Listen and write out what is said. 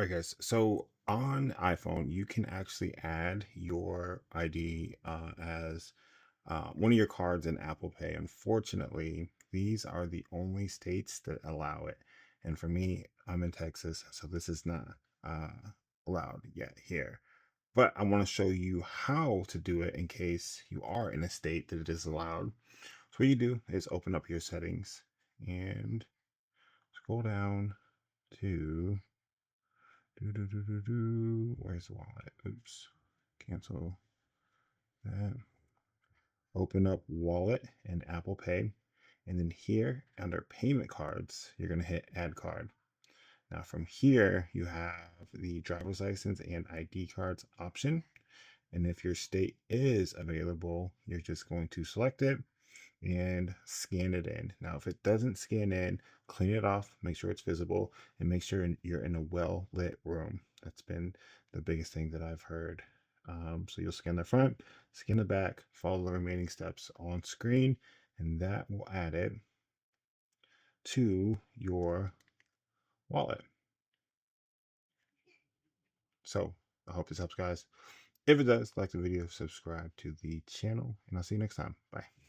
All right, guys. So on iPhone, you can actually add your ID as one of your cards in Apple Pay. Unfortunately, these are the only states that allow it. And for me, I'm in Texas, so this is not uh, allowed yet here. But I want to show you how to do it in case you are in a state that it is allowed. So what you do is open up your settings and scroll down to where's the wallet? Oops. Cancel that. Open up wallet and Apple Pay. And then here under payment cards, you're going to hit add card. Now from here, you have the driver's license and ID cards option. And if your state is available, you're just going to select it and scan it in. Now, if it doesn't scan in, clean it off, make sure it's visible, and make sure you're in a well lit room. That's been the biggest thing that I've heard. So you'll scan the front, scan the back, follow the remaining steps on screen, and that will add it to your wallet. So I hope this helps, guys. If it does, like the video, subscribe to the channel, and I'll see you next time. Bye.